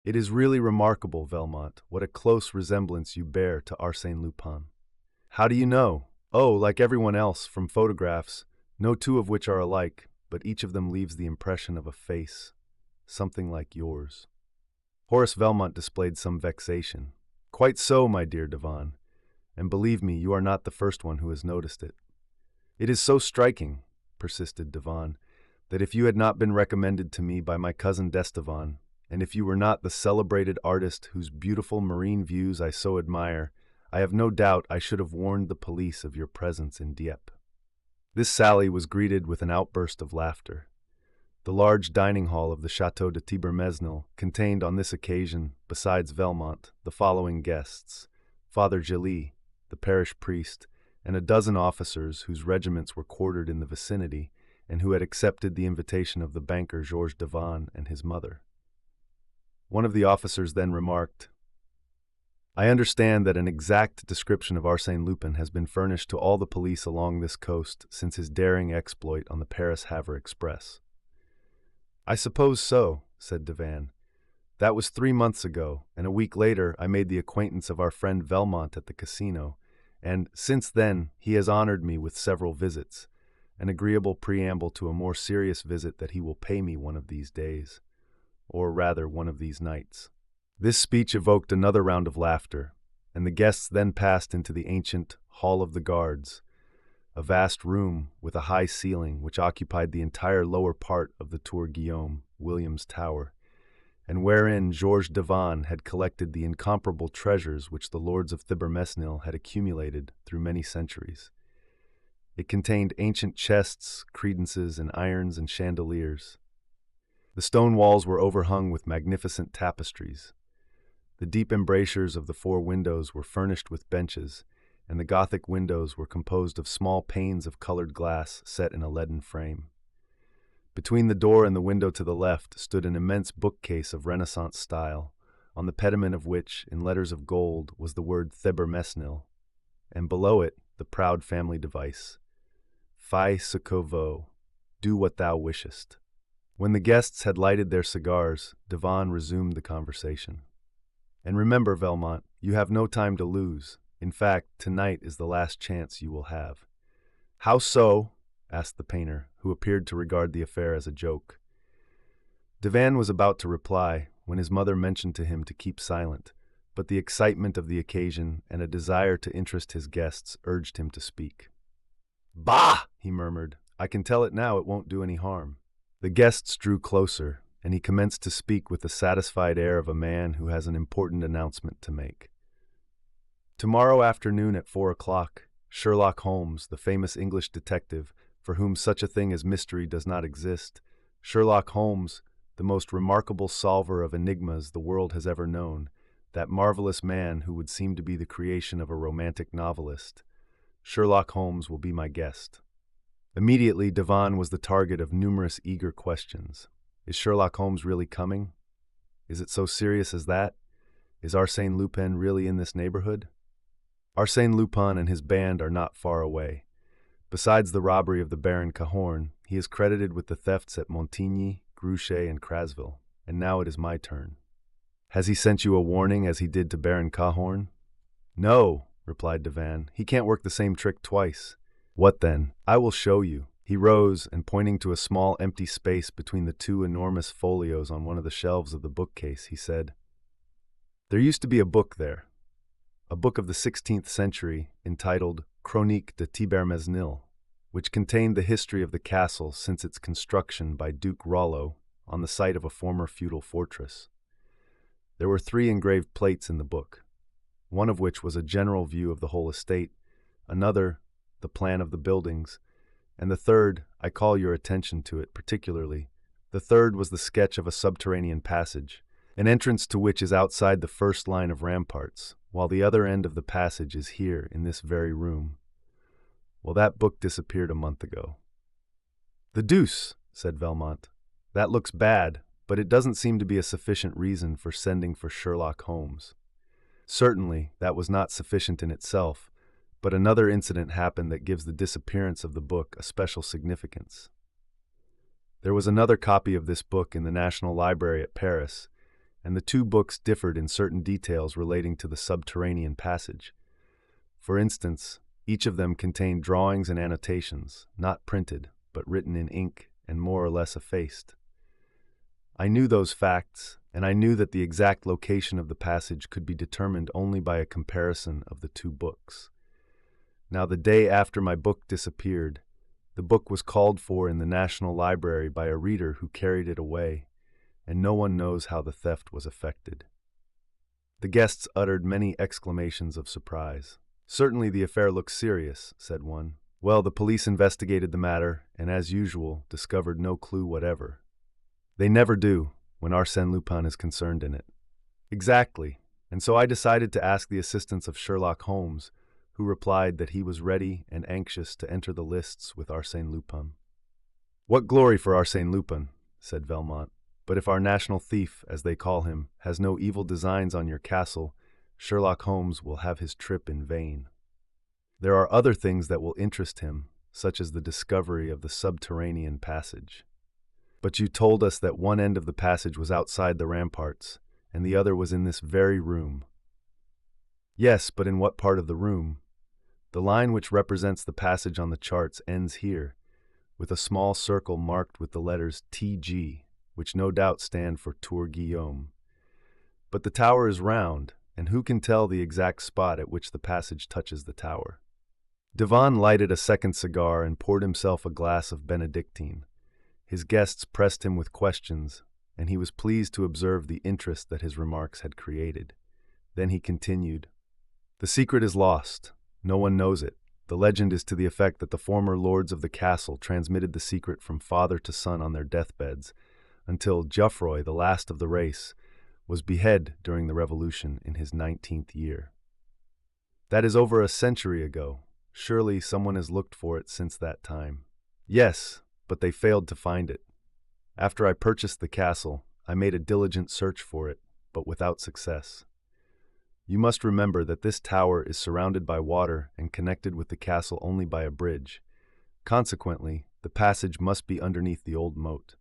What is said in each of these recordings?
It is really remarkable, Velmont, what a close resemblance you bear to Arsène Lupin. How do you know? Oh, like everyone else, from photographs, no two of which are alike, but each of them leaves the impression of a face, something like yours. Horace Velmont displayed some vexation. Quite so, my dear Devon, and believe me, you are not the first one who has noticed it. It is so striking, persisted Devon, that if you had not been recommended to me by my cousin d'Estevan, and if you were not the celebrated artist whose beautiful marine views I so admire, I have no doubt I should have warned the police of your presence in Dieppe. This sally was greeted with an outburst of laughter. The large dining hall of the Château de Thibermesnil contained on this occasion, besides Velmont, the following guests: Father Gély, the parish priest, and a dozen officers whose regiments were quartered in the vicinity, and who had accepted the invitation of the banker Georges Devon and his mother. One of the officers then remarked, "I understand that an exact description of Arsène Lupin has been furnished to all the police along this coast since his daring exploit on the Paris-Havre Express." "I suppose so," said Devon. "That was 3 months ago, and a week later I made the acquaintance of our friend Velmont at the casino, and since then he has honored me with several visits, an agreeable preamble to a more serious visit that he will pay me one of these days, or rather one of these nights." This speech evoked another round of laughter, and the guests then passed into the ancient Hall of the Guards, a vast room with a high ceiling which occupied the entire lower part of the Tour Guillaume, William's tower, and wherein Georges Devon had collected the incomparable treasures which the lords of Thibermesnil had accumulated through many centuries. It contained ancient chests, credences, and irons and chandeliers. The stone walls were overhung with magnificent tapestries. The deep embrasures of the 4 windows were furnished with benches, and the Gothic windows were composed of small panes of colored glass set in a leaden frame. Between the door and the window to the left stood an immense bookcase of Renaissance style, on the pediment of which, in letters of gold, was the word Thibermesnil, and below it the proud family device, "Fais ce que veux," do what thou wishest. When the guests had lighted their cigars, Devon resumed the conversation. "And remember, Velmont, you have no time to lose. In fact, tonight is the last chance you will have." "How so?" asked the painter, who appeared to regard the affair as a joke. Devon was about to reply, when his mother mentioned to him to keep silent, but the excitement of the occasion and a desire to interest his guests urged him to speak. "Bah!" he murmured. "I can tell it now, it won't do any harm." The guests drew closer, and he commenced to speak with the satisfied air of a man who has an important announcement to make. "Tomorrow afternoon at 4 o'clock, Sherlock Holmes, the famous English detective, for whom such a thing as mystery does not exist, Sherlock Holmes, the most remarkable solver of enigmas the world has ever known, that marvelous man who would seem to be the creation of a romantic novelist, Sherlock Holmes will be my guest." Immediately, Devon was the target of numerous eager questions. Is Sherlock Holmes really coming? Is it so serious as that? Is Arsène Lupin really in this neighborhood? Arsène Lupin and his band are not far away. Besides the robbery of the Baron Cahorn, he is credited with the thefts at Montigny, Gruchet, and Crasville, and now it is my turn. Has he sent you a warning as he did to Baron Cahorn? No, replied Devon. He can't work the same trick twice. What then? I will show you. He rose, and pointing to a small empty space between the 2 enormous folios on one of the shelves of the bookcase, he said, "There used to be a book there, a book of the 16th century entitled Chronique de Thibermesnil, which contained the history of the castle since its construction by Duke Rollo on the site of a former feudal fortress. There were 3 engraved plates in the book, one of which was a general view of the whole estate, another, the plan of the buildings, and the third, I call your attention to it particularly, the third was the sketch of a subterranean passage, an entrance to which is outside the first line of ramparts, while the other end of the passage is here in this very room. Well, that book disappeared a month ago." "The deuce," said Velmont. "That looks bad, but it doesn't seem to be a sufficient reason for sending for Sherlock Holmes." Certainly, that was not sufficient in itself, but another incident happened that gives the disappearance of the book a special significance. There was another copy of this book in the National Library at Paris, and the two books differed in certain details relating to the subterranean passage. For instance, each of them contained drawings and annotations, not printed, but written in ink and more or less effaced. I knew those facts, and I knew that the exact location of the passage could be determined only by a comparison of the two books. Now, the day after my book disappeared, the book was called for in the National Library by a reader who carried it away, and no one knows how the theft was effected. The guests uttered many exclamations of surprise. "Certainly the affair looks serious," said one. "Well, the police investigated the matter, and as usual, discovered no clue whatever. They never do, when Arsène Lupin is concerned in it." "Exactly, and so I decided to ask the assistance of Sherlock Holmes, who replied that he was ready and anxious to enter the lists with Arsène Lupin." "What glory for Arsène Lupin," said Velmont. "But if our national thief, as they call him, has no evil designs on your castle, Sherlock Holmes will have his trip in vain. There are other things that will interest him, such as the discovery of the subterranean passage." "But you told us that one end of the passage was outside the ramparts, and the other was in this very room." "Yes, but in what part of the room? The line which represents the passage on the charts ends here, with a small circle marked with the letters TG, which no doubt stand for Tour Guillaume. But the tower is round, and who can tell the exact spot at which the passage touches the tower?" Devon lighted a second cigar and poured himself a glass of Benedictine. His guests pressed him with questions, and he was pleased to observe the interest that his remarks had created. Then he continued, "The secret is lost. No one knows it. The legend is to the effect that the former lords of the castle transmitted the secret from father to son on their deathbeds, until Geoffroy, the last of the race, was beheaded during the Revolution in his 19th year. That is over a century ago. Surely someone has looked for it since that time." "Yes, but they failed to find it. After I purchased the castle, I made a diligent search for it, but without success. You must remember that this tower is surrounded by water and connected with the castle only by a bridge. Consequently, the passage must be underneath the old moat.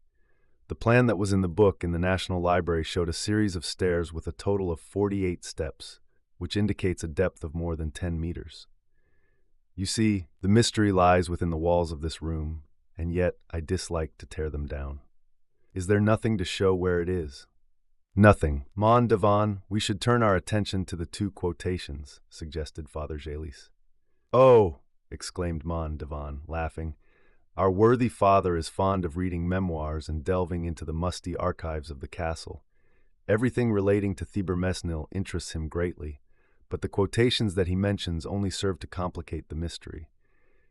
The plan that was in the book in the National Library showed a series of stairs with a total of 48 steps, which indicates a depth of more than 10 meters. You see, the mystery lies within the walls of this room, and yet I dislike to tear them down. Is there nothing to show where it is?" "Nothing. Mon Devon, we should turn our attention to the two quotations," suggested Father Gélis. "Oh," exclaimed Mon Devon, laughing, "our worthy father is fond of reading memoirs and delving into the musty archives of the castle. Everything relating to Thibermesnil interests him greatly, but the quotations that he mentions only serve to complicate the mystery.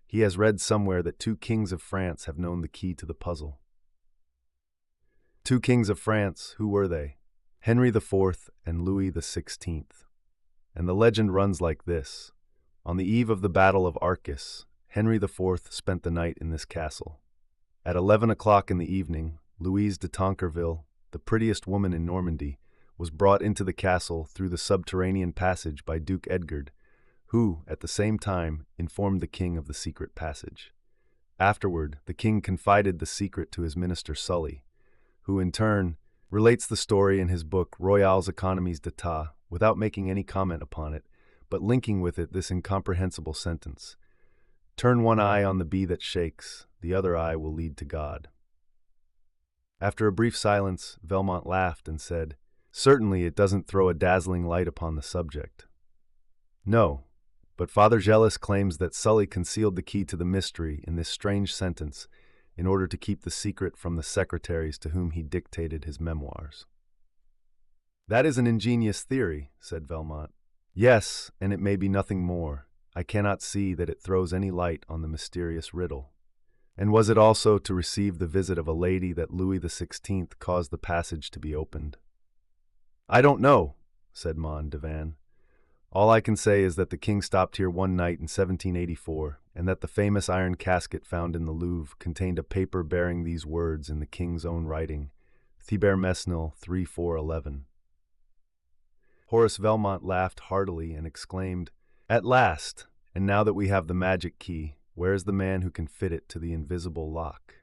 He has read somewhere that 2 kings of France have known the key to the puzzle." "2 kings of France, who were they?" "Henry IV and Louis XVI. And the legend runs like this. On the eve of the Battle of Arcus, Henry IV spent the night in this castle. At 11 o'clock in the evening, Louise de Tancarville, the prettiest woman in Normandy, was brought into the castle through the subterranean passage by Duke Edgard, who, at the same time, informed the king of the secret passage. Afterward, the king confided the secret to his minister Sully, who, in turn, relates the story in his book Royal's Economies d'État without making any comment upon it, but linking with it this incomprehensible sentence: "Turn one eye on the bee that shakes, the other eye will lead to God." After a brief silence, Velmont laughed and said, "Certainly it doesn't throw a dazzling light upon the subject." "No, but Father Gélis claims that Sully concealed the key to the mystery in this strange sentence in order to keep the secret from the secretaries to whom he dictated his memoirs." "That is an ingenious theory," said Velmont. "Yes, and it may be nothing more. I cannot see that it throws any light on the mysterious riddle." "And was it also to receive the visit of a lady that Louis XVI caused the passage to be opened?" "I don't know," said Mon Devon. "All I can say is that the king stopped here one night in 1784, and that the famous iron casket found in the Louvre contained a paper bearing these words in the king's own writing, Thibermesnil 3411. Horace Velmont laughed heartily and exclaimed, "At last! And now that we have the magic key, where is the man who can fit it to the invisible lock?"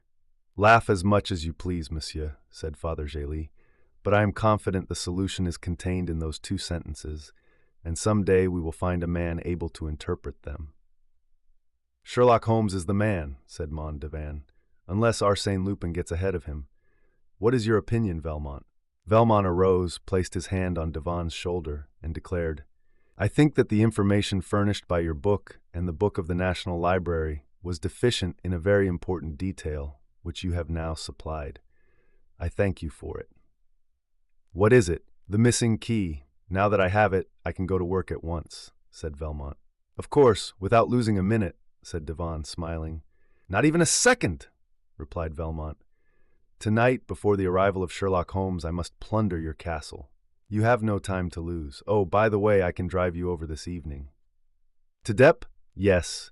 "Laugh as much as you please, monsieur," said Father Gélis, but I am confident the solution is contained in those two sentences, and someday we will find a man able to interpret them. Sherlock Holmes is the man, said Devanne, unless Arsène Lupin gets ahead of him. What is your opinion, Valmont? Valmont arose, placed his hand on Devanne's shoulder, and declared, I think that the information furnished by your book and the book of the National Library was deficient in a very important detail, which you have now supplied. I thank you for it. What is it? The missing key. Now that I have it, I can go to work at once, said Valmont. Of course, without losing a minute, said Devanne, smiling. Not even a second, replied Valmont. Tonight, before the arrival of Sherlock Holmes, I must plunder your castle. You have no time to lose. Oh, by the way, I can drive you over this evening. To Dieppe? Yes.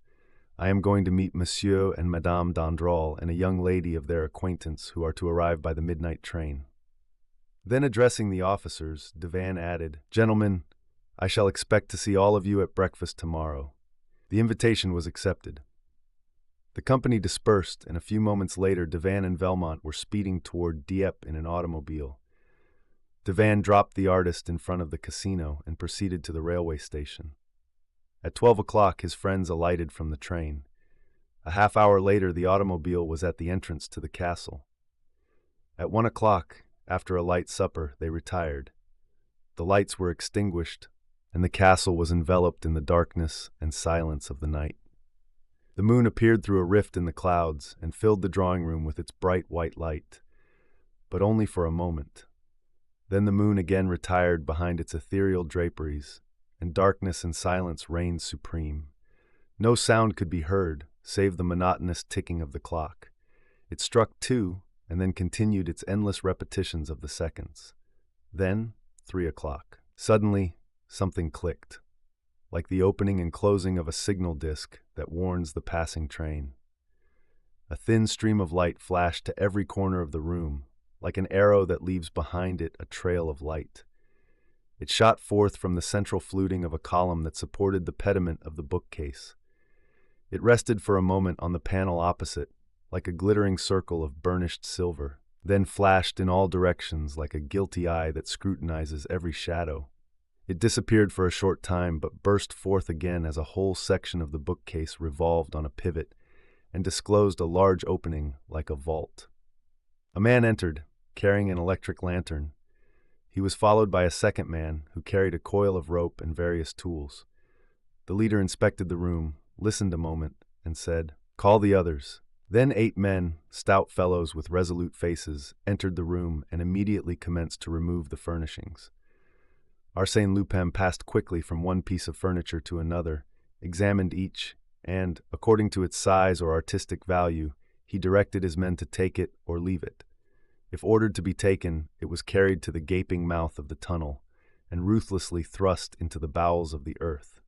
I am going to meet Monsieur and Madame d'Andral and a young lady of their acquaintance who are to arrive by the midnight train. Then addressing the officers, Devanne added, Gentlemen, I shall expect to see all of you at breakfast tomorrow. The invitation was accepted. The company dispersed, and a few moments later Devanne and Valmont were speeding toward Dieppe in an automobile. Devanne dropped the artist in front of the casino and proceeded to the railway station. At 12 o'clock his friends alighted from the train. A half hour later the automobile was at the entrance to the castle. At 1 o'clock, after a light supper, they retired. The lights were extinguished, and the castle was enveloped in the darkness and silence of the night. The moon appeared through a rift in the clouds and filled the drawing room with its bright white light, but only for a moment. Then the moon again retired behind its ethereal draperies, and darkness and silence reigned supreme. No sound could be heard, save the monotonous ticking of the clock. It struck 2, and then continued its endless repetitions of the seconds. Then 3 o'clock. Suddenly, something clicked, like the opening and closing of a signal disc that warns the passing train. A thin stream of light flashed to every corner of the room, like an arrow that leaves behind it a trail of light. It shot forth from the central fluting of a column that supported the pediment of the bookcase. It rested for a moment on the panel opposite, like a glittering circle of burnished silver, then flashed in all directions like a guilty eye that scrutinizes every shadow. It disappeared for a short time, but burst forth again as a whole section of the bookcase revolved on a pivot and disclosed a large opening like a vault. A man entered, carrying an electric lantern. He was followed by a second man who carried a coil of rope and various tools. The leader inspected the room, listened a moment, and said, "Call the others." Then 8 men, stout fellows with resolute faces, entered the room and immediately commenced to remove the furnishings. Arsène Lupin passed quickly from one piece of furniture to another, examined each, and, according to its size or artistic value, he directed his men to take it or leave it. If ordered to be taken, it was carried to the gaping mouth of the tunnel and ruthlessly thrust into the bowels of the earth.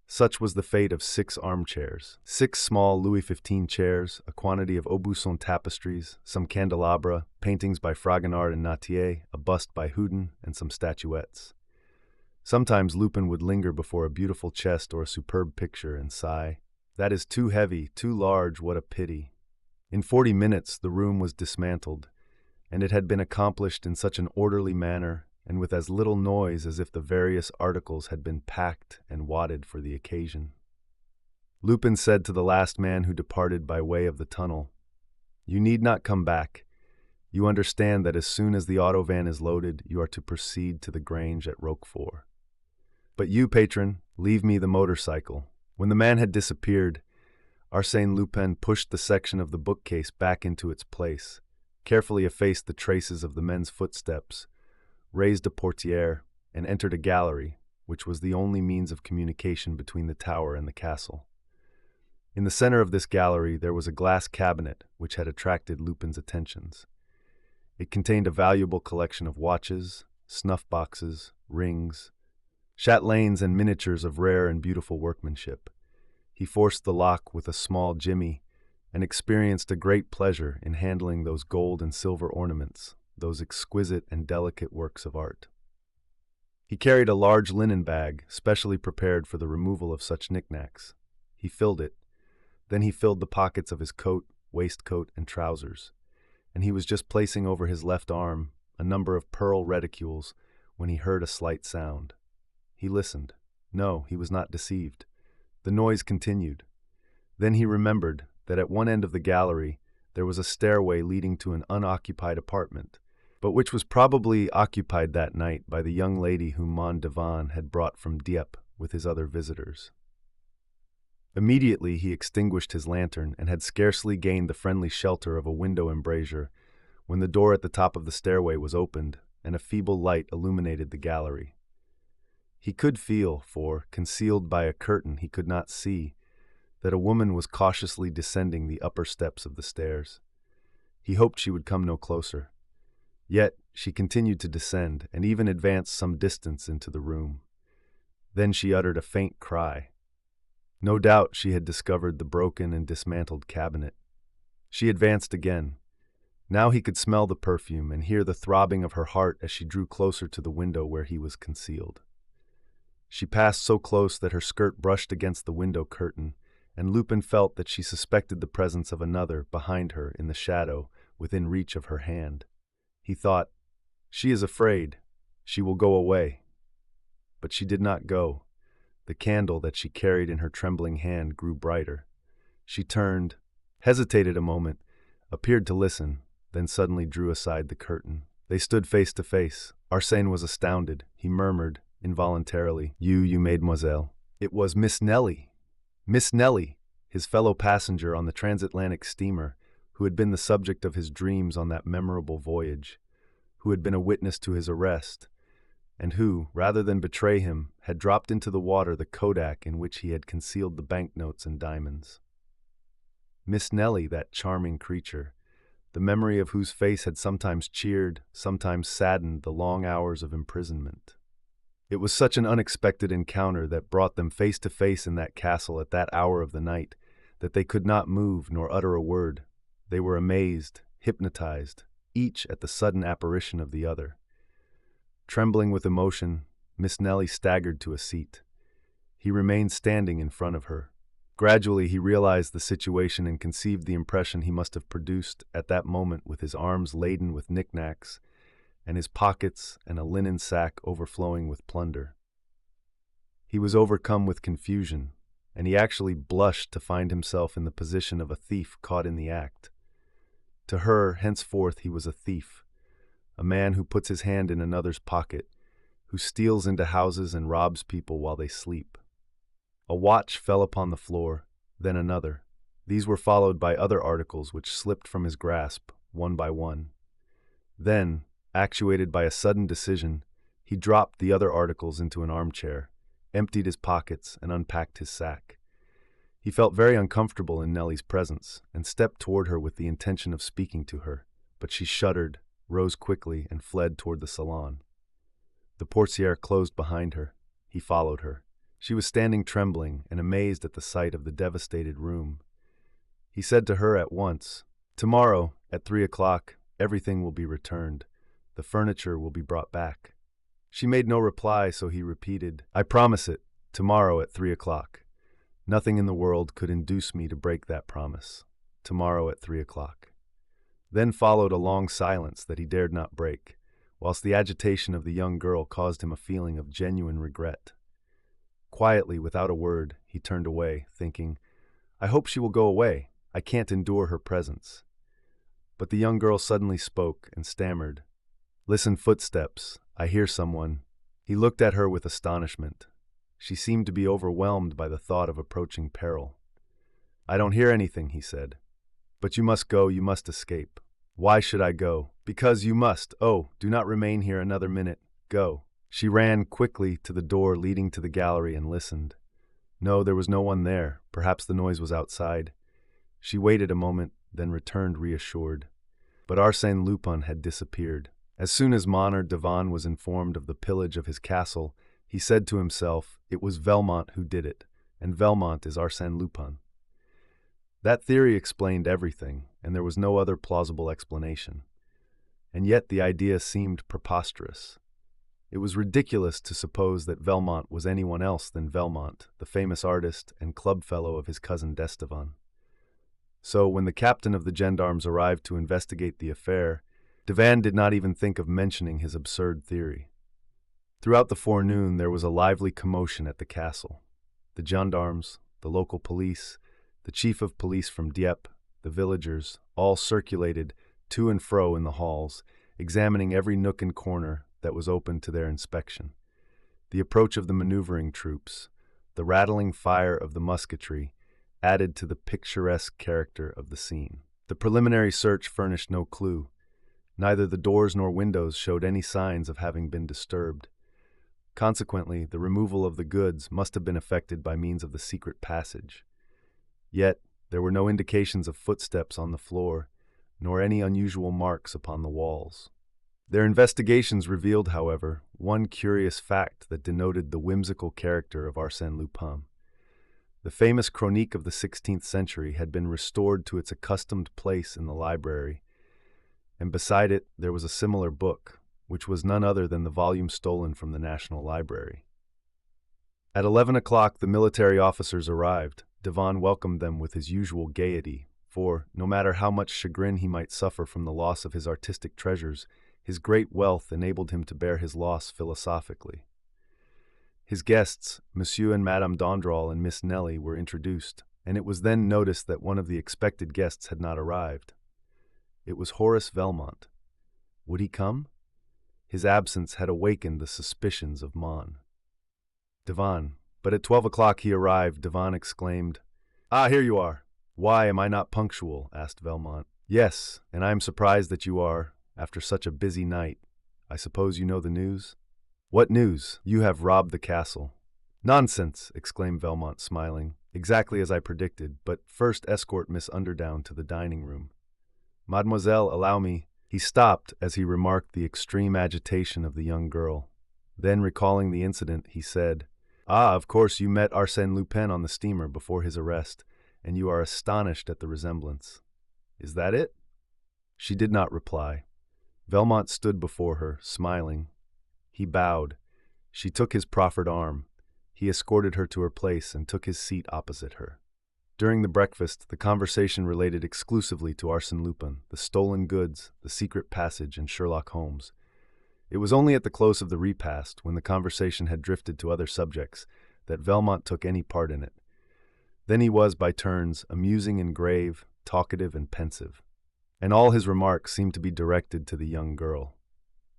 Such was the fate of 6 armchairs, 6 small Louis XV chairs, a quantity of Aubusson tapestries, some candelabra, paintings by Fragonard and Nattier, a bust by Houdin, and some statuettes. Sometimes Lupin would linger before a beautiful chest or a superb picture and sigh, "That is too heavy, too large, what a pity." In 40 minutes the room was dismantled, and it had been accomplished in such an orderly manner and with as little noise as if the various articles had been packed and wadded for the occasion. Lupin said to the last man who departed by way of the tunnel, "You need not come back. You understand that as soon as the auto van is loaded, you are to proceed to the Grange at Roquefort. But you, patron, leave me the motorcycle." When the man had disappeared, Arsène Lupin pushed the section of the bookcase back into its place, carefully effaced the traces of the men's footsteps, raised a portière, and entered a gallery, which was the only means of communication between the tower and the castle. In the center of this gallery there was a glass cabinet which had attracted Lupin's attentions. It contained a valuable collection of watches, snuff-boxes, rings, chatelaines, and miniatures of rare and beautiful workmanship. He forced the lock with a small jimmy and experienced a great pleasure in handling those gold and silver ornaments, those exquisite and delicate works of art. He carried a large linen bag, specially prepared for the removal of such knickknacks. He filled it. Then he filled the pockets of his coat, waistcoat, and trousers, and he was just placing over his left arm, a number of pearl reticules, when he heard a slight sound. He listened. No, he was not deceived. The noise continued. Then he remembered that at one end of the gallery there was a stairway leading to an unoccupied apartment, but which was probably occupied that night by the young lady whom Mon Devan had brought from Dieppe with his other visitors. Immediately he extinguished his lantern and had scarcely gained the friendly shelter of a window embrasure when the door at the top of the stairway was opened and a feeble light illuminated the gallery. He could feel, for, concealed by a curtain he could not see, that a woman was cautiously descending the upper steps of the stairs. He hoped she would come no closer. Yet she continued to descend and even advanced some distance into the room. Then she uttered a faint cry. No doubt she had discovered the broken and dismantled cabinet. She advanced again. Now he could smell the perfume and hear the throbbing of her heart as she drew closer to the window where he was concealed. She passed so close that her skirt brushed against the window curtain, and Lupin felt that she suspected the presence of another behind her in the shadow, within reach of her hand. He thought, "She is afraid. She will go away." But she did not go. The candle that she carried in her trembling hand grew brighter. She turned, hesitated a moment, appeared to listen, then suddenly drew aside the curtain. They stood face to face. Arsène was astounded. He murmured, involuntarily, You, mademoiselle." It was Miss Nellie. Miss Nellie, his fellow passenger on the transatlantic steamer, who had been the subject of his dreams on that memorable voyage, who had been a witness to his arrest, and who, rather than betray him, had dropped into the water the kodak in which he had concealed the banknotes and diamonds. Miss Nellie, that charming creature, the memory of whose face had sometimes cheered, sometimes saddened the long hours of imprisonment. It was such an unexpected encounter that brought them face to face in that castle at that hour of the night that they could not move nor utter a word. They were amazed, hypnotized, each at the sudden apparition of the other. Trembling with emotion, Miss Nellie staggered to a seat. He remained standing in front of her. Gradually he realized the situation and conceived the impression he must have produced at that moment with his arms laden with knickknacks, and his pockets and a linen sack overflowing with plunder. He was overcome with confusion, and he actually blushed to find himself in the position of a thief caught in the act. To her, henceforth, he was a thief, a man who puts his hand in another's pocket, who steals into houses and robs people while they sleep. A watch fell upon the floor, then another. These were followed by other articles which slipped from his grasp, one by one. Then, actuated by a sudden decision, he dropped the other articles into an armchair, emptied his pockets, and unpacked his sack. He felt very uncomfortable in Nellie's presence, and stepped toward her with the intention of speaking to her, but she shuddered, rose quickly, and fled toward the salon. The portière closed behind her. He followed her. She was standing trembling and amazed at the sight of the devastated room. He said to her at once, "Tomorrow, at 3 o'clock, everything will be returned. The furniture will be brought back." She made no reply, so he repeated, "I promise it, tomorrow at 3 o'clock. Nothing in the world could induce me to break that promise. Tomorrow at 3 o'clock. Then followed a long silence that he dared not break, whilst the agitation of the young girl caused him a feeling of genuine regret. Quietly, without a word, he turned away, thinking, "I hope she will go away. I can't endure her presence." But the young girl suddenly spoke and stammered, "Listen, footsteps. I hear someone." He looked at her with astonishment. She seemed to be overwhelmed by the thought of approaching peril. "I don't hear anything," he said. "But you must go, you must escape." "Why should I go?" "Because you must. Oh, do not remain here another minute. Go." She ran quickly to the door leading to the gallery and listened. No, there was no one there. Perhaps the noise was outside. She waited a moment, then returned reassured. But Arsène Lupin had disappeared. As soon as Mon Devan was informed of the pillage of his castle, he said to himself, "It was Velmont who did it, and Velmont is Arsène Lupin." That theory explained everything, and there was no other plausible explanation. And yet the idea seemed preposterous. It was ridiculous to suppose that Velmont was anyone else than Velmont, the famous artist and club fellow of his cousin d'Estevan. So, when the captain of the gendarmes arrived to investigate the affair, Devan did not even think of mentioning his absurd theory. Throughout the forenoon, there was a lively commotion at the castle. The gendarmes, the local police, the chief of police from Dieppe, the villagers, all circulated to and fro in the halls, examining every nook and corner that was open to their inspection. The approach of the maneuvering troops, the rattling fire of the musketry, added to the picturesque character of the scene. The preliminary search furnished no clue. Neither the doors nor windows showed any signs of having been disturbed. Consequently, the removal of the goods must have been effected by means of the secret passage. Yet, there were no indications of footsteps on the floor, nor any unusual marks upon the walls. Their investigations revealed, however, one curious fact that denoted the whimsical character of Arsène Lupin. The famous Chronique of the 16th century had been restored to its accustomed place in the library, and beside it there was a similar book, which was none other than the volume stolen from the National Library. At 11 o'clock the military officers arrived. Devan welcomed them with his usual gaiety, for, no matter how much chagrin he might suffer from the loss of his artistic treasures, his great wealth enabled him to bear his loss philosophically. His guests, Monsieur and Madame d'Andral and Miss Nelly, were introduced, and it was then noticed that one of the expected guests had not arrived. It was Horace Velmont. Would he come? His absence had awakened the suspicions of Mon. Devan. But at 12 o'clock he arrived. Devan exclaimed, "Ah, here you are." "Why am I not punctual?" asked Velmont. "Yes, and I am surprised that you are, after such a busy night. I suppose you know the news?" "What news?" "You have robbed the castle." "Nonsense!" exclaimed Velmont, smiling. "Exactly as I predicted, but first escort Miss Underdown to the dining room." "Mademoiselle, allow me—" He stopped as he remarked the extreme agitation of the young girl. Then, recalling the incident, he said, "Ah, of course you met Arsène Lupin on the steamer before his arrest, and you are astonished at the resemblance. Is that it?" She did not reply. Velmont stood before her, smiling. He bowed. She took his proffered arm. He escorted her to her place and took his seat opposite her. During the breakfast, the conversation related exclusively to Arsène Lupin, the stolen goods, the secret passage, and Sherlock Holmes. It was only at the close of the repast, when the conversation had drifted to other subjects, that Velmont took any part in it. Then he was, by turns, amusing and grave, talkative and pensive, and all his remarks seemed to be directed to the young girl.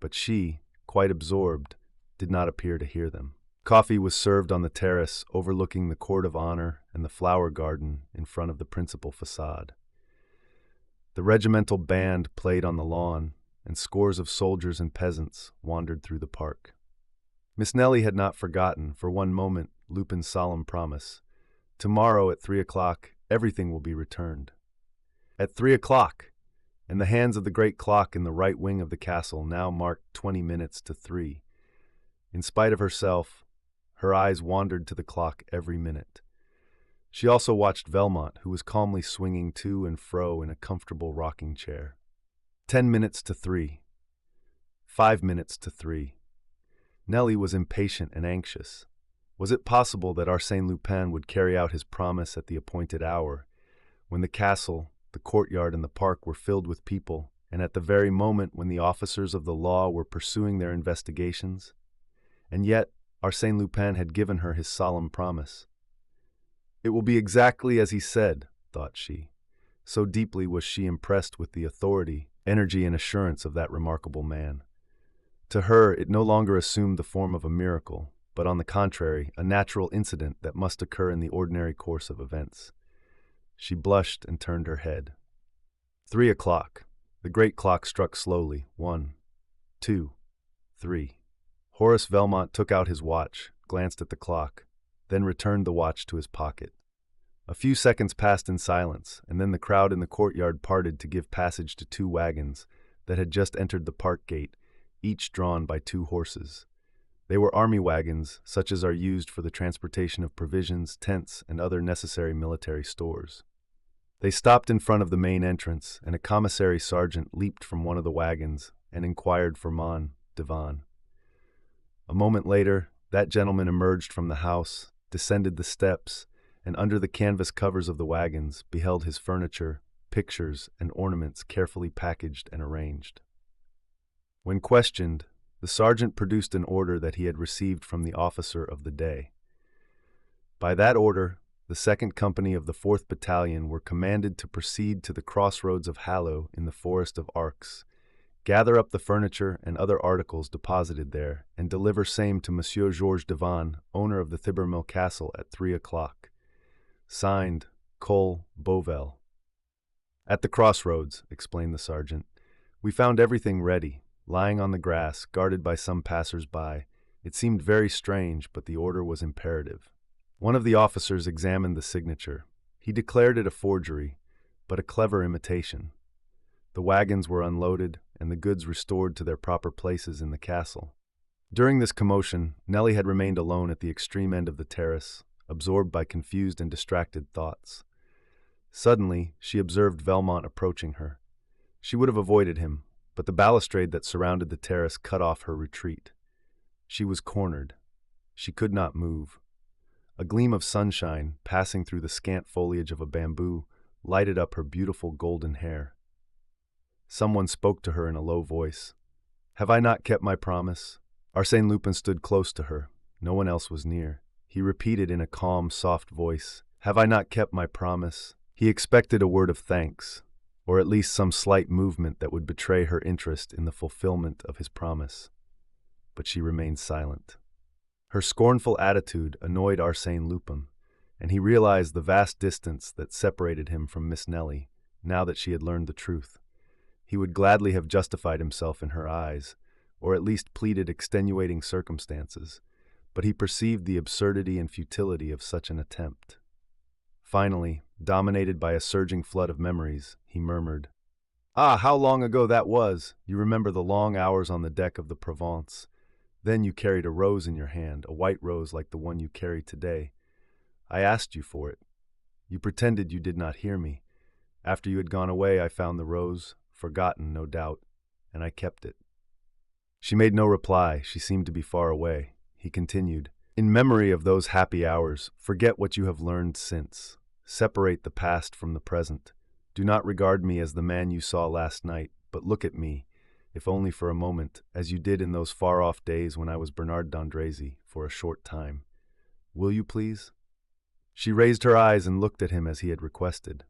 But she, quite absorbed, did not appear to hear them. Coffee was served on the terrace overlooking the court of honor and the flower garden in front of the principal façade. The regimental band played on the lawn, and scores of soldiers and peasants wandered through the park. Miss Nelly had not forgotten, for one moment, Lupin's solemn promise. "Tomorrow at 3 o'clock, everything will be returned." At 3 o'clock! And the hands of the great clock in the right wing of the castle now marked 20 minutes to 3. In spite of herself, her eyes wandered to the clock every minute. She also watched Velmont, who was calmly swinging to and fro in a comfortable rocking chair. 10 minutes to 3. 5 minutes to 3. Nelly was impatient and anxious. Was it possible that Arsène Lupin would carry out his promise at the appointed hour, when the castle, the courtyard, and the park were filled with people, and at the very moment when the officers of the law were pursuing their investigations? And yet, Arsène Lupin had given her his solemn promise. It will be exactly as he said, thought she. So deeply was she impressed with the authority, energy, and assurance of that remarkable man. To her, it no longer assumed the form of a miracle, but on the contrary, a natural incident that must occur in the ordinary course of events. She blushed and turned her head. 3 o'clock. The great clock struck slowly. 1, 2, 3. Horace Velmont took out his watch, glanced at the clock, then returned the watch to his pocket. A few seconds passed in silence, and then the crowd in the courtyard parted to give passage to 2 wagons that had just entered the park gate, each drawn by 2 horses. They were army wagons, such as are used for the transportation of provisions, tents, and other necessary military stores. They stopped in front of the main entrance, and a commissary sergeant leaped from one of the wagons and inquired for Devan. A moment later, that gentleman emerged from the house, descended the steps, and under the canvas covers of the wagons beheld his furniture, pictures, and ornaments carefully packaged and arranged. When questioned, the sergeant produced an order that he had received from the officer of the day. By that order, the 2nd Company of the 4th Battalion were commanded to proceed to the crossroads of Hallow in the Forest of Arcs, gather up the furniture and other articles deposited there, and deliver same to Monsieur Georges Devan, owner of the Thibermel Castle, at 3 o'clock. Signed, Cole Beauvel. At the crossroads, explained the sergeant, we found everything ready, lying on the grass, guarded by some passers-by. It seemed very strange, but the order was imperative. One of the officers examined the signature. He declared it a forgery, but a clever imitation. The wagons were unloaded, and the goods restored to their proper places in the castle. During this commotion, Nellie had remained alone at the extreme end of the terrace, absorbed by confused and distracted thoughts. Suddenly, she observed Velmont approaching her. She would have avoided him, but the balustrade that surrounded the terrace cut off her retreat. She was cornered. She could not move. A gleam of sunshine, passing through the scant foliage of a bamboo, lighted up her beautiful golden hair. Someone spoke to her in a low voice. "Have I not kept my promise?" Arsène Lupin stood close to her. No one else was near. He repeated in a calm, soft voice, "Have I not kept my promise?" He expected a word of thanks, or at least some slight movement that would betray her interest in the fulfillment of his promise. But she remained silent. Her scornful attitude annoyed Arsène Lupin, and he realized the vast distance that separated him from Miss Nellie, now that she had learned the truth. He would gladly have justified himself in her eyes, or at least pleaded extenuating circumstances, but he perceived the absurdity and futility of such an attempt. Finally, dominated by a surging flood of memories, he murmured, "Ah, how long ago that was! You remember the long hours on the deck of the Provence. Then you carried a rose in your hand, a white rose like the one you carry today. I asked you for it. You pretended you did not hear me. After you had gone away, I found the rose, forgotten, no doubt, and I kept it." She made no reply. She seemed to be far away. He continued, "In memory of those happy hours, forget what you have learned since. Separate the past from the present. Do not regard me as the man you saw last night, but look at me, if only for a moment, as you did in those far-off days when I was Bernard d'Andrézy, for a short time. Will you, please?" She raised her eyes and looked at him as he had requested.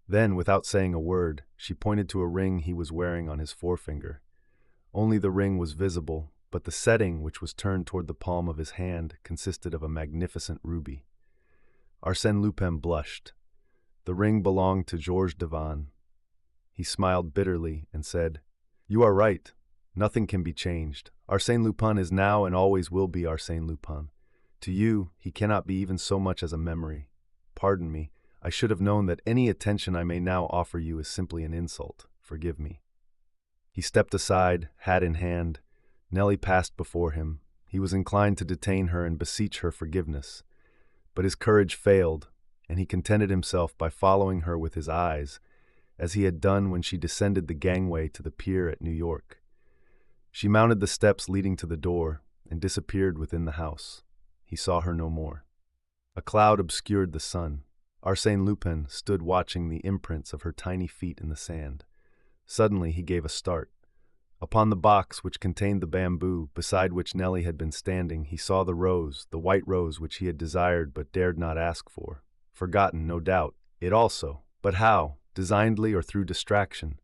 Then, without saying a word, she pointed to a ring he was wearing on his forefinger. Only the ring was visible, but the setting, which was turned toward the palm of his hand, consisted of a magnificent ruby. Arsène Lupin blushed. The ring belonged to Georges Devan. He smiled bitterly and said, "You are right. Nothing can be changed. Arsène Lupin is now and always will be Arsène Lupin. To you, he cannot be even so much as a memory. Pardon me. I should have known that any attention I may now offer you is simply an insult. Forgive me." He stepped aside, hat in hand. Nellie passed before him. He was inclined to detain her and beseech her forgiveness. But his courage failed, and he contented himself by following her with his eyes, as he had done when she descended the gangway to the pier at New York. She mounted the steps leading to the door and disappeared within the house. He saw her no more. A cloud obscured the sun. Arsène Lupin stood watching the imprints of her tiny feet in the sand. Suddenly he gave a start. Upon the box which contained the bamboo, beside which Nellie had been standing, he saw the rose, the white rose which he had desired but dared not ask for. Forgotten, no doubt, it also. But how? Designedly or through distraction?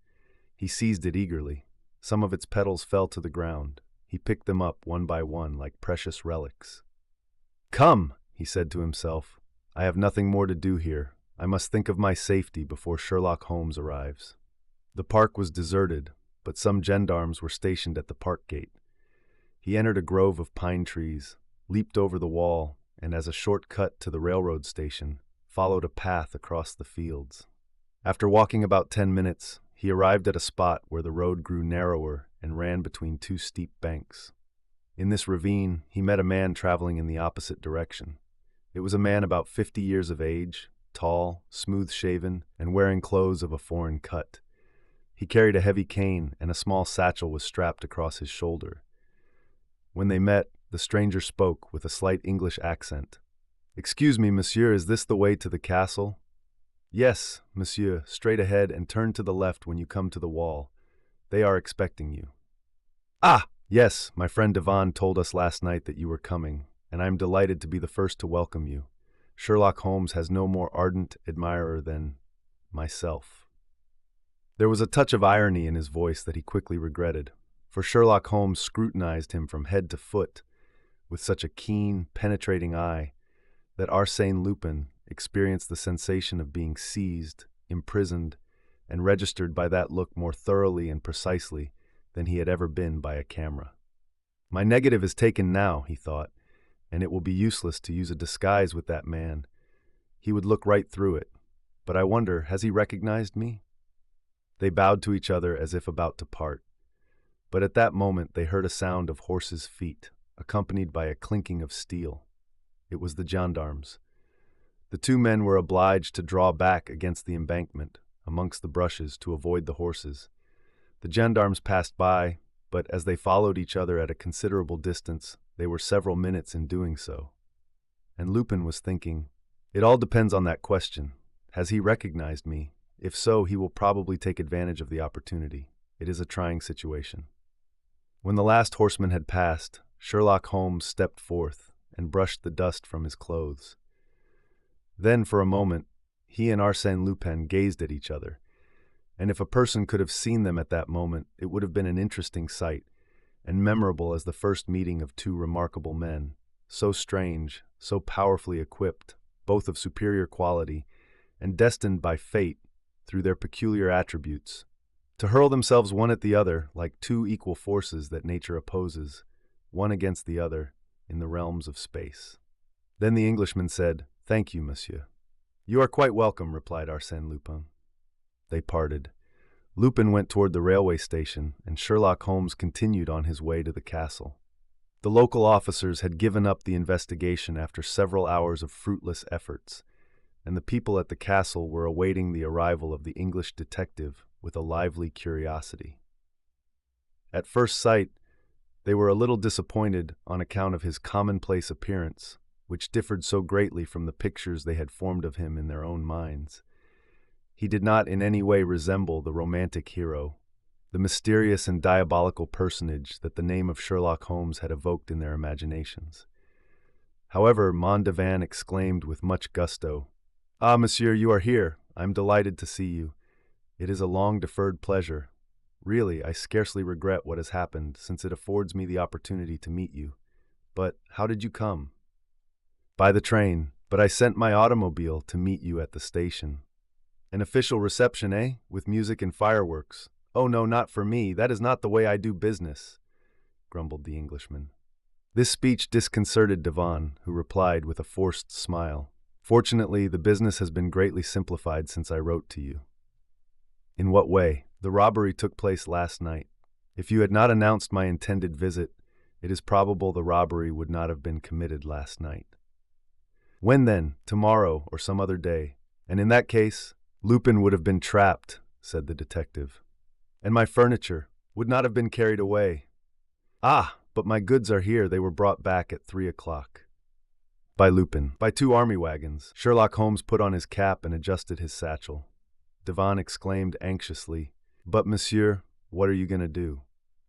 He seized it eagerly. Some of its petals fell to the ground. He picked them up one by one like precious relics. "Come," he said to himself. "I have nothing more to do here. I must think of my safety before Sherlock Holmes arrives." The park was deserted, but some gendarmes were stationed at the park gate. He entered a grove of pine trees, leaped over the wall, and as a short cut to the railroad station, followed a path across the fields. After walking about 10 minutes, he arrived at a spot where the road grew narrower and ran between two steep banks. In this ravine, he met a man traveling in the opposite direction. It was a man about 50 years of age, tall, smooth-shaven, and wearing clothes of a foreign cut. He carried a heavy cane, and a small satchel was strapped across his shoulder. When they met, the stranger spoke with a slight English accent. "Excuse me, monsieur, is this the way to the castle?" "Yes, monsieur, straight ahead and turn to the left when you come to the wall. They are expecting you." Ah, yes, my friend Devon told us last night that you were coming, and I am delighted to be the first to welcome you. Sherlock Holmes has no more ardent admirer than myself. There was a touch of irony in his voice that he quickly regretted, for Sherlock Holmes scrutinized him from head to foot with such a keen, penetrating eye that Arsène Lupin experienced the sensation of being seized, imprisoned, and registered by that look more thoroughly and precisely than he had ever been by a camera. My negative is taken now, he thought, and it will be useless to use a disguise with that man. He would look right through it. But I wonder, has he recognized me? They bowed to each other as if about to part. But at that moment they heard a sound of horses' feet, accompanied by a clinking of steel. It was the gendarmes. The two men were obliged to draw back against the embankment, amongst the brushes, to avoid the horses. The gendarmes passed by, but as they followed each other at a considerable distance, they were several minutes in doing so. And Lupin was thinking, it all depends on that question. Has he recognized me? If so, he will probably take advantage of the opportunity. It is a trying situation. When the last horseman had passed, Sherlock Holmes stepped forth and brushed the dust from his clothes. Then, for a moment, he and Arsène Lupin gazed at each other, and if a person could have seen them at that moment, it would have been an interesting sight, and memorable as the first meeting of two remarkable men, so strange, so powerfully equipped, both of superior quality, and destined by fate, through their peculiar attributes, to hurl themselves one at the other like two equal forces that nature opposes, one against the other, in the realms of space. Then the Englishman said, "Thank you, monsieur." "You are quite welcome," replied Arsène Lupin. They parted. Lupin went toward the railway station, and Sherlock Holmes continued on his way to the castle. The local officers had given up the investigation after several hours of fruitless efforts, and the people at the castle were awaiting the arrival of the English detective with a lively curiosity. At first sight, they were a little disappointed on account of his commonplace appearance, which differed so greatly from the pictures they had formed of him in their own minds. He did not in any way resemble the romantic hero, the mysterious and diabolical personage that the name of Sherlock Holmes had evoked in their imaginations. However, Mondavin exclaimed with much gusto, "Ah, monsieur, you are here. I am delighted to see you. It is a long-deferred pleasure. Really, I scarcely regret what has happened, since it affords me the opportunity to meet you. But how did you come?" "By the train, but I sent my automobile to meet you at the station." "An official reception, eh? With music and fireworks." "Oh no, not for me. That is not the way I do business," grumbled the Englishman. This speech disconcerted Devon, who replied with a forced smile, "Fortunately, the business has been greatly simplified since I wrote to you." "In what way?" "The robbery took place last night. If you had not announced my intended visit, it is probable the robbery would not have been committed last night." "When then? Tomorrow or some other day? And in that case, Lupin would have been trapped," said the detective. "And my furniture would not have been carried away." "Ah, but my goods are here. They were brought back at 3 o'clock. "By Lupin. By 2 army wagons." Sherlock Holmes put on his cap and adjusted his satchel. Devon exclaimed anxiously, "But, monsieur, what are you going to do?"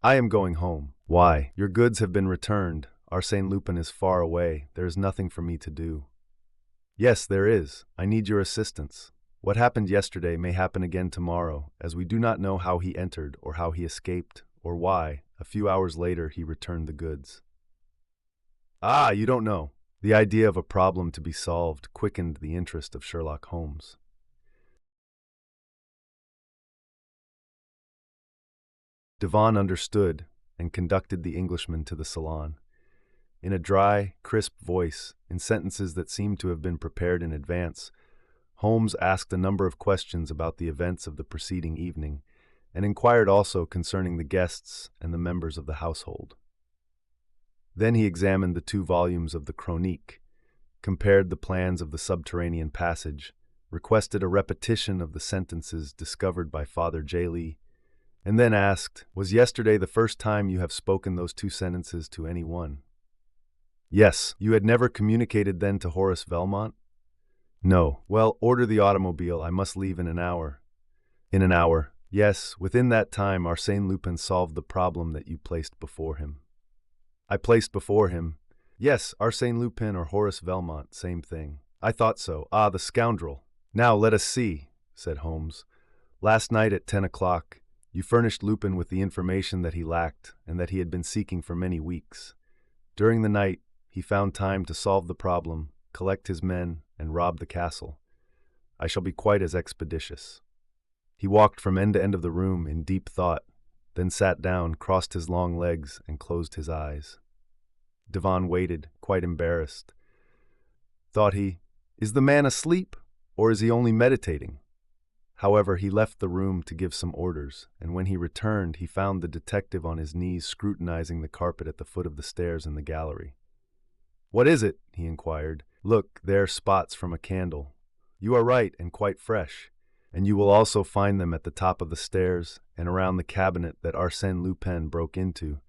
"I am going home." "Why? Your goods have been returned. Arsène Lupin is far away. There is nothing for me to do." "Yes, there is. I need your assistance. What happened yesterday may happen again tomorrow, as we do not know how he entered or how he escaped, or why, a few hours later, he returned the goods." "Ah, you don't know." The idea of a problem to be solved quickened the interest of Sherlock Holmes. Devon understood and conducted the Englishman to the salon. In a dry, crisp voice, in sentences that seemed to have been prepared in advance, Holmes asked a number of questions about the events of the preceding evening, and inquired also concerning the guests and the members of the household. Then he examined the 2 volumes of the Chronique, compared the plans of the subterranean passage, requested a repetition of the sentences discovered by Father Jaley, and then asked, "Was yesterday the first time you have spoken those 2 sentences to any one?" "Yes." "You had never communicated then to Horace Velmont?" "No." "Well, order the automobile. I must leave in an hour." "In an hour. Yes, within that time, Arsène Lupin solved the problem that you placed before him. I placed before him. Yes, Arsène Lupin or Horace Velmont, same thing. I thought so. Ah, the scoundrel. Now let us see, said Holmes. Last night at 10 o'clock, you furnished Lupin with the information that he lacked and that he had been seeking for many weeks. During the night, he found time to solve the problem, collect his men, and rob the castle. I shall be quite as expeditious. He walked from end to end of the room in deep thought, then sat down, crossed his long legs, and closed his eyes. Devon waited, quite embarrassed. Thought he, is the man asleep, or is he only meditating? However, he left the room to give some orders, and when he returned, he found the detective on his knees scrutinizing the carpet at the foot of the stairs in the gallery. What is it? He inquired. Look, there are spots from a candle. You are right, and quite fresh. And you will also find them at the top of the stairs and around the cabinet that Arsène Lupin broke into,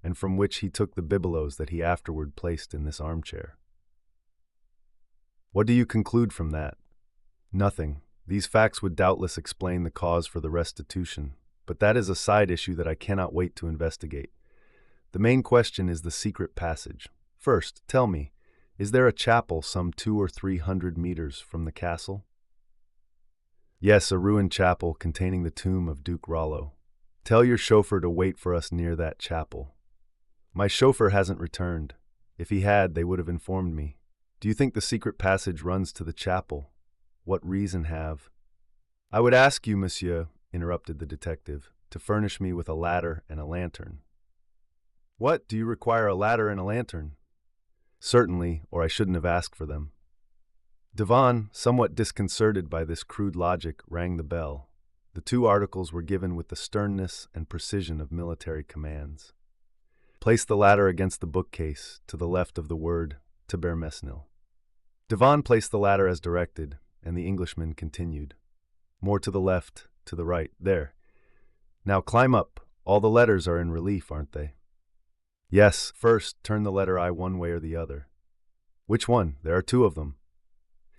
and from which he took the bibelots that he afterward placed in this armchair. What do you conclude from that? Nothing. These facts would doubtless explain the cause for the restitution, but that is a side issue that I cannot wait to investigate. The main question is the secret passage. First, tell me, is there a chapel some 200 or 300 meters from the castle? Yes, a ruined chapel containing the tomb of Duke Rollo. Tell your chauffeur to wait for us near that chapel. My chauffeur hasn't returned. If he had, they would have informed me. Do you think the secret passage runs to the chapel? What reason have? I would ask you, monsieur, interrupted the detective, to furnish me with a ladder and a lantern. What, do you require a ladder and a lantern? Certainly, or I shouldn't have asked for them. Devon, somewhat disconcerted by this crude logic, rang the bell. The two articles were given with the sternness and precision of military commands. Place the ladder against the bookcase, to the left of the word Tabermesnil. Devon placed the ladder as directed, and the Englishman continued. More to the left, to the right, there. Now climb up. All the letters are in relief, aren't they? Yes, first turn the letter I one way or the other. Which one? There are two of them.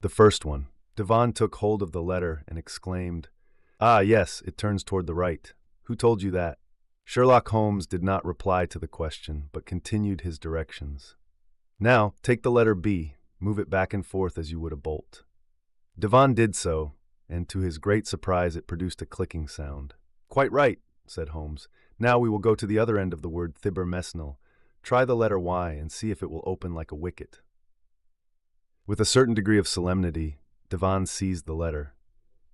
The first one. Devon took hold of the letter and exclaimed, Ah, yes, it turns toward the right. Who told you that? Sherlock Holmes did not reply to the question, but continued his directions. Now, take the letter B, move it back and forth as you would a bolt. Devon did so, and to his great surprise it produced a clicking sound. Quite right, said Holmes. Now we will go to the other end of the word Thibermesnil. Try the letter Y and see if it will open like a wicket. With a certain degree of solemnity, Devon seized the letter.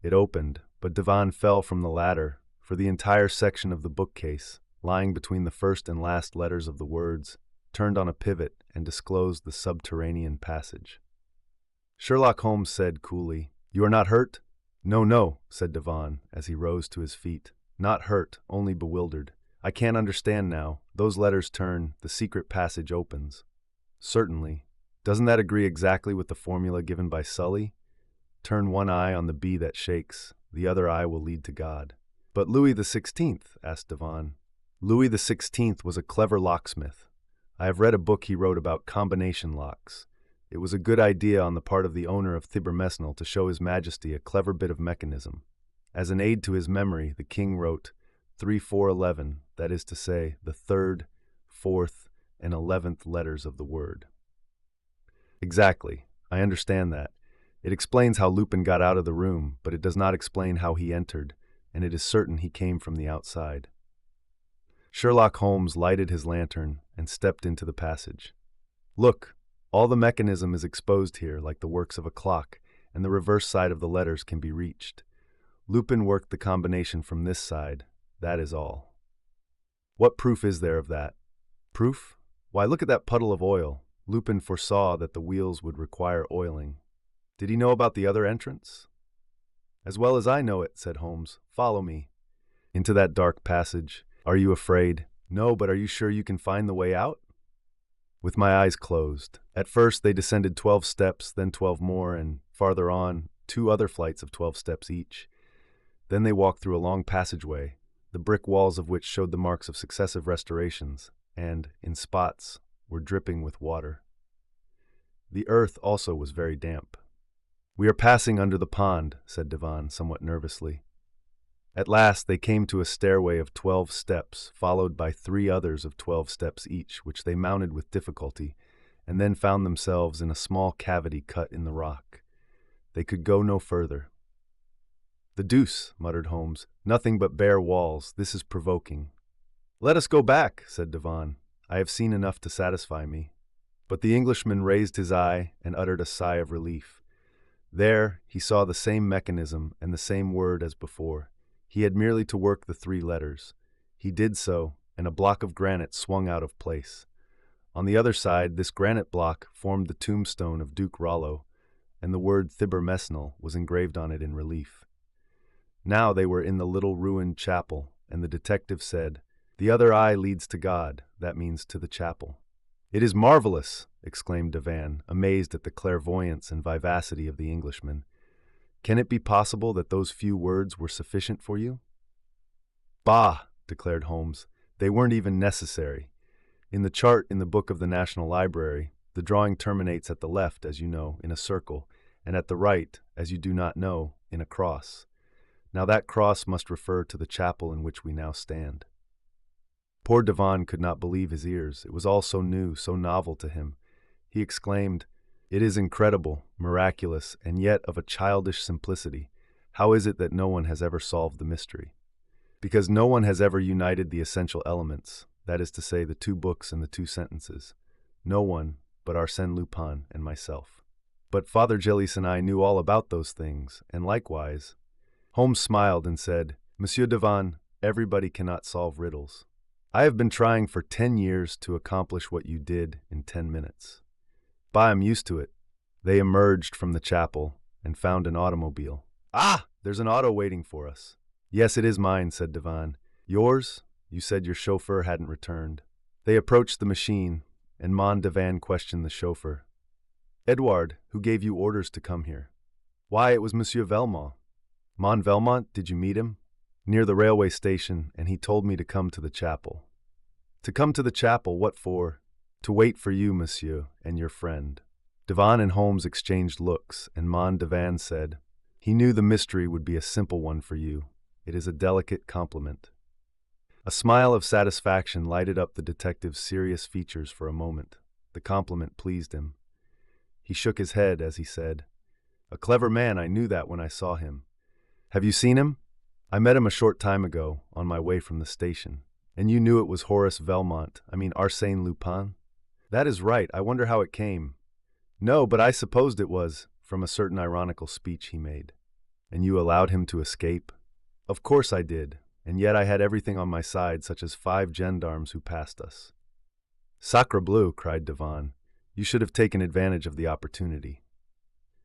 It opened, but Devon fell from the ladder, for the entire section of the bookcase, lying between the first and last letters of the words, turned on a pivot and disclosed the subterranean passage. Sherlock Holmes said coolly, You are not hurt? No, no, said Devon, as he rose to his feet. Not hurt, only bewildered. I can't understand now. Those letters turn, the secret passage opens. Certainly. Doesn't that agree exactly with the formula given by Sully? Turn one eye on the bee that shakes, the other eye will lead to God. But Louis XVI, asked Devon. Louis XVI was a clever locksmith. I have read a book he wrote about combination locks. It was a good idea on the part of the owner of Thibermesnil to show His Majesty a clever bit of mechanism. As an aid to his memory, the king wrote 3-4-11, that is to say, the third, fourth, and 11th letters of the word. Exactly. I understand that. It explains how Lupin got out of the room, but it does not explain how he entered, and it is certain he came from the outside. Sherlock Holmes lighted his lantern and stepped into the passage. Look, all the mechanism is exposed here like the works of a clock, and the reverse side of the letters can be reached. Lupin worked the combination from this side, that is all. What proof is there of that? Proof? Why, look at that puddle of oil. Lupin foresaw that the wheels would require oiling. Did he know about the other entrance? As well as I know it, said Holmes. Follow me. Into that dark passage. Are you afraid? No, but are you sure you can find the way out? With my eyes closed. At first they descended 12 steps, then 12 more, and farther on, 2 other flights of 12 steps each. Then they walked through a long passageway, the brick walls of which showed the marks of successive restorations, and, in spots, were dripping with water. The earth also was very damp. We are passing under the pond, said Devon, somewhat nervously. At last they came to a stairway of 12 steps, followed by 3 others of 12 steps each, which they mounted with difficulty, and then found themselves in a small cavity cut in the rock. They could go no further. "The deuce," muttered Holmes. "Nothing but bare walls. This is provoking." "Let us go back," said Devon. "I have seen enough to satisfy me." But the Englishman raised his eye and uttered a sigh of relief. There he saw the same mechanism and the same word as before. He had merely to work the 3 letters. He did so, and a block of granite swung out of place. On the other side, this granite block formed the tombstone of Duke Rollo, and the word Thibermesnil was engraved on it in relief. Now they were in the little ruined chapel, and the detective said, "The other eye leads to God, that means to the chapel." "It is marvelous!" exclaimed Devan, amazed at the clairvoyance and vivacity of the Englishman. "Can it be possible that those few words were sufficient for you?" "Bah!" declared Holmes. "They weren't even necessary. In the chart in the book of the National Library, the drawing terminates at the left, as you know, in a circle, and at the right, as you do not know, in a cross. Now that cross must refer to the chapel in which we now stand." Poor Devon could not believe his ears. It was all so new, so novel to him. He exclaimed, "It is incredible, miraculous, and yet of a childish simplicity. How is it that no one has ever solved the mystery?" "Because no one has ever united the essential elements, that is to say, the 2 books and the 2 sentences. No one but Arsène Lupin and myself. But Father Gélis and I knew all about those things, and likewise—" Holmes smiled and said, "Monsieur Devon, everybody cannot solve riddles. I have been trying for 10 years to accomplish what you did in 10 minutes. Bah, I'm used to it." They emerged from the chapel and found an automobile. "Ah, there's an auto waiting for us." "Yes, it is mine," said Devon. "Yours? You said your chauffeur hadn't returned." They approached the machine, and Devan questioned the chauffeur. "Edouard, who gave you orders to come here?" "Why, it was Monsieur Velmont." "Velmont, did you meet him?" "Near the railway station, and he told me to come to the chapel." "To come to the chapel, what for?" "To wait for you, monsieur, and your friend." Devon and Holmes exchanged looks, and Devan said, "He knew the mystery would be a simple one for you. It is a delicate compliment." A smile of satisfaction lighted up the detective's serious features for a moment. The compliment pleased him. He shook his head as he said, "A clever man, I knew that when I saw him." "Have you seen him?" "I met him a short time ago, on my way from the station." "And you knew it was Horace Arsène Lupin?" "That is right. I wonder how it came." "No, but I supposed it was, from a certain ironical speech he made." "And you allowed him to escape?" "Of course I did, and yet I had everything on my side, such as 5 gendarmes who passed us." "Sacre bleu!" cried Devon. "You should have taken advantage of the opportunity."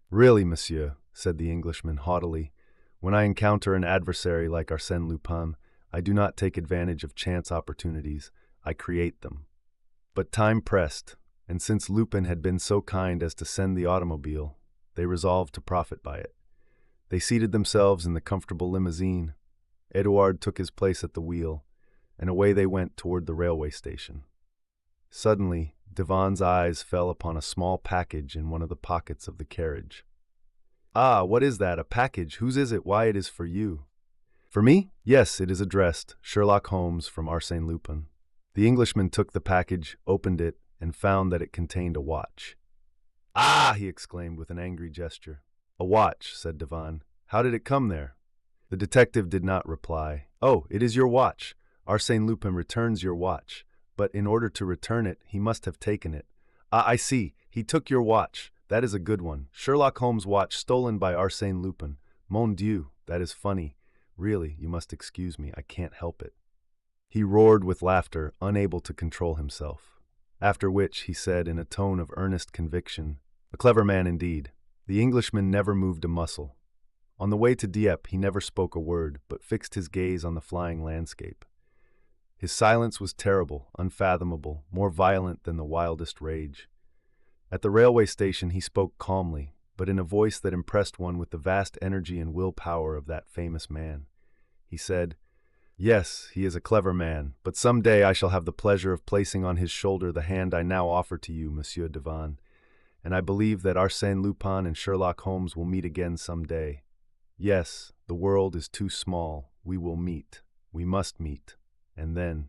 "Really, monsieur," said the Englishman haughtily, "when I encounter an adversary like Arsène Lupin, I do not take advantage of chance opportunities, I create them." But time pressed, and since Lupin had been so kind as to send the automobile, they resolved to profit by it. They seated themselves in the comfortable limousine. Edouard took his place at the wheel, and away they went toward the railway station. Suddenly, Devon's eyes fell upon a small package in one of the pockets of the carriage. "Ah, what is that? A package? Whose is it? Why, it is for you." "For me?" "Yes, it is addressed, Sherlock Holmes from Arsène Lupin." The Englishman took the package, opened it, and found that it contained a watch. "Ah!" he exclaimed with an angry gesture. "A watch," said Devon. "How did it come there?" The detective did not reply. "Oh, it is your watch. Arsène Lupin returns your watch. But in order to return it, he must have taken it." "Ah, I see. He took your watch. That is a good one. Sherlock Holmes' watch stolen by Arsène Lupin. Mon Dieu, that is funny. Really, you must excuse me. I can't help it." He roared with laughter, unable to control himself. After which he said in a tone of earnest conviction, "A clever man indeed." The Englishman never moved a muscle. On the way to Dieppe he never spoke a word, but fixed his gaze on the flying landscape. His silence was terrible, unfathomable, more violent than the wildest rage. At the railway station he spoke calmly, but in a voice that impressed one with the vast energy and will-power of that famous man. He said, "Yes, he is a clever man, but some day I shall have the pleasure of placing on his shoulder the hand I now offer to you, Monsieur Devon, and I believe that Arsène Lupin and Sherlock Holmes will meet again some day. Yes, the world is too small. We will meet. We must meet. And then,